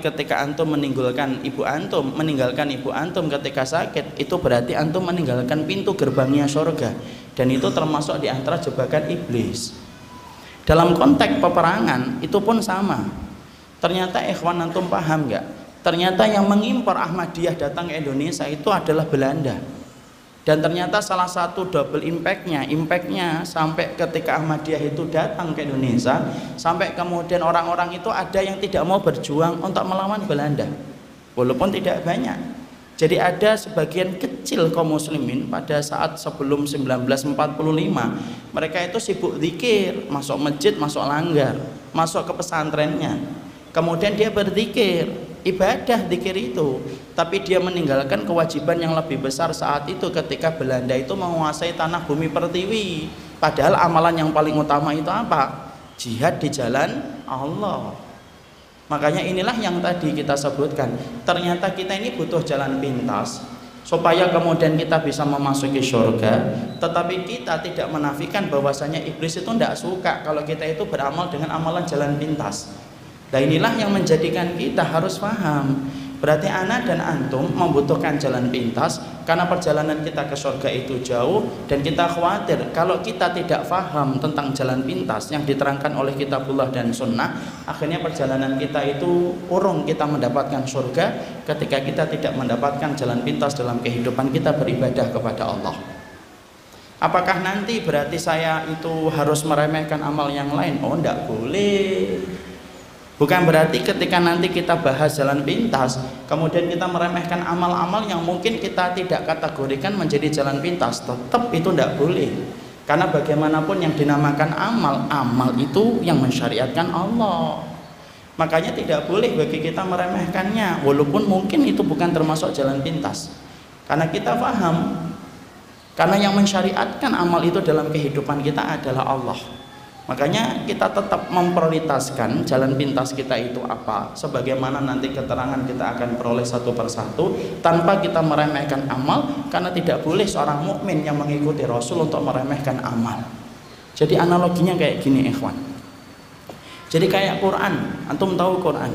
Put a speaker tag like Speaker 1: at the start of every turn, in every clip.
Speaker 1: ketika antum meninggalkan ibu antum ketika sakit, itu berarti antum meninggalkan pintu gerbangnya surga, dan itu termasuk di antara jebakan iblis. Dalam konteks peperangan itu pun sama. Ternyata ikhwan, antum paham nggak? Ternyata yang mengimpor Ahmadiyah datang ke Indonesia itu adalah Belanda. Dan ternyata salah satu double impactnya sampai ketika Ahmadiyah itu datang ke Indonesia, sampai kemudian orang-orang itu ada yang tidak mau berjuang untuk melawan Belanda, walaupun tidak banyak. Jadi ada sebagian kecil kaum muslimin pada saat sebelum 1945, mereka itu sibuk zikir, masuk masjid, masuk langgar, masuk ke pesantrennya, kemudian dia berzikir, ibadah zikir itu, tapi dia meninggalkan kewajiban yang lebih besar saat itu ketika Belanda itu menguasai tanah bumi pertiwi. Padahal amalan yang paling utama itu apa? Jihad di jalan Allah. Makanya inilah yang tadi kita sebutkan, ternyata kita ini butuh jalan pintas supaya kemudian kita bisa memasuki surga, tetapi kita tidak menafikan bahwasanya iblis itu tidak suka kalau kita itu beramal dengan amalan jalan pintas. Nah inilah yang menjadikan kita harus paham, berarti ana dan antum membutuhkan jalan pintas karena perjalanan kita ke surga itu jauh, dan kita khawatir kalau kita tidak paham tentang jalan pintas yang diterangkan oleh kitabullah dan sunnah, akhirnya perjalanan kita itu urung kita mendapatkan surga ketika kita tidak mendapatkan jalan pintas dalam kehidupan kita beribadah kepada Allah. Apakah nanti berarti saya itu harus meremehkan amal yang lain? Oh, tidak boleh. Bukan berarti ketika nanti kita bahas jalan pintas, kemudian kita meremehkan amal-amal yang mungkin kita tidak kategorikan menjadi jalan pintas. Tetap itu tidak boleh. Karena bagaimanapun yang dinamakan amal, amal itu yang mensyariatkan Allah. Makanya tidak boleh bagi kita meremehkannya, walaupun mungkin itu bukan termasuk jalan pintas. Karena kita paham, karena yang mensyariatkan amal itu dalam kehidupan kita adalah Allah. Makanya kita tetap memprioritaskan jalan pintas kita itu apa, sebagaimana nanti keterangan kita akan peroleh satu persatu, tanpa kita meremehkan amal, karena tidak boleh seorang mukmin yang mengikuti Rasul untuk meremehkan amal. Jadi analoginya kayak gini ikhwan. Jadi kayak Quran, antum tahu Quran.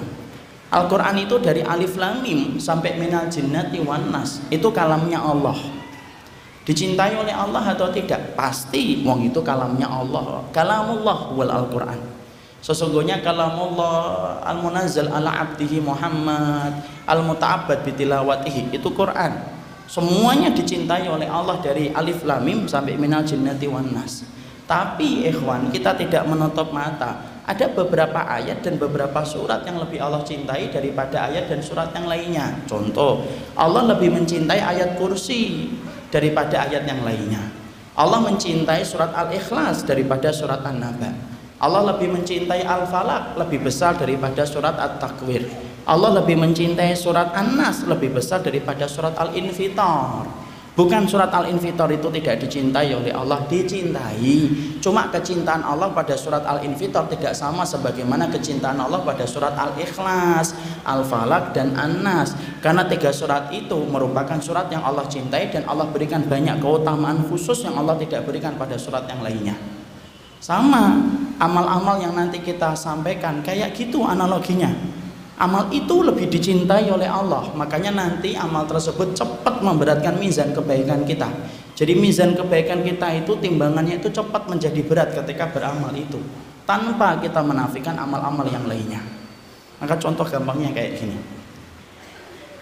Speaker 1: Al-Quran itu dari alif lam mim sampai minal jinnati wan nas, itu kalamnya Allah. Dicintai oleh Allah atau tidak? Pasti, wong itu kalamnya Allah. Kalamullah wal Al-Quran. Sesungguhnya kalamullah al-munazzal ala abdihi Muhammad al-muta'abbad bitilawatihi, itu Quran. Semuanya dicintai oleh Allah dari alif lam mim sampai minal jinnati wan nas. Tapi ikhwan, kita tidak menutup mata. Ada beberapa ayat dan beberapa surat yang lebih Allah cintai daripada ayat dan surat yang lainnya. Contoh, Allah lebih mencintai ayat kursi daripada ayat yang lainnya. Allah mencintai surat Al-Ikhlas daripada surat An-Naba. Allah lebih mencintai Al-Falaq lebih besar daripada surat At-Takwir. Allah lebih mencintai surat An-Nas lebih besar daripada surat Al-Infitar. Bukan surat Al-Infitar itu tidak dicintai oleh Allah, dicintai. Cuma kecintaan Allah pada surat Al-Infitar tidak sama sebagaimana kecintaan Allah pada surat Al-Ikhlas, Al-Falaq dan An-Nas. Karena tiga surat itu merupakan surat yang Allah cintai dan Allah berikan banyak keutamaan khusus yang Allah tidak berikan pada surat yang lainnya. Sama amal-amal yang nanti kita sampaikan kayak gitu analoginya. Amal itu lebih dicintai oleh Allah, makanya nanti amal tersebut cepat memberatkan mizan kebaikan kita. Jadi mizan kebaikan kita itu timbangannya itu cepat menjadi berat ketika beramal itu, tanpa kita menafikan amal-amal yang lainnya. Maka contoh gampangnya kayak gini.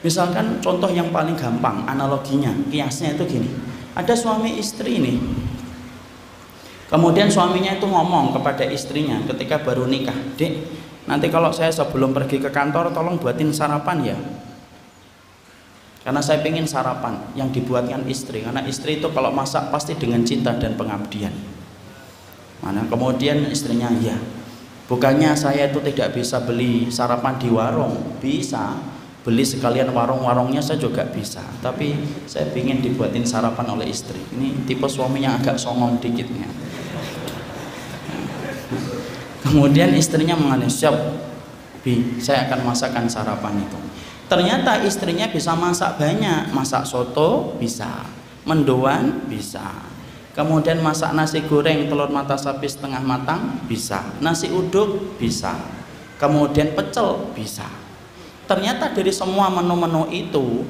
Speaker 1: Misalkan contoh yang paling gampang analoginya, kiasnya itu gini. Ada suami istri nih. Kemudian suaminya itu ngomong kepada istrinya ketika baru nikah, "Dek, nanti kalau saya sebelum pergi ke kantor tolong buatin sarapan ya, karena saya pengen sarapan yang dibuatkan istri, karena istri itu kalau masak pasti dengan cinta dan pengabdian." Mana kemudian istrinya, "Ya, bukannya saya itu tidak bisa beli sarapan di warung?" "Bisa, beli sekalian warung-warungnya saya juga bisa, tapi saya pengen dibuatin sarapan oleh istri." Ini tipe suaminya agak songong dikitnya. Kemudian istrinya mengatakan, "Siap, Bi, saya akan masakkan sarapan itu." Ternyata istrinya bisa masak banyak, masak soto bisa, mendoan bisa, kemudian masak nasi goreng telur mata sapi setengah matang bisa, nasi uduk bisa, kemudian pecel bisa. ternyata dari semua menu-menu itu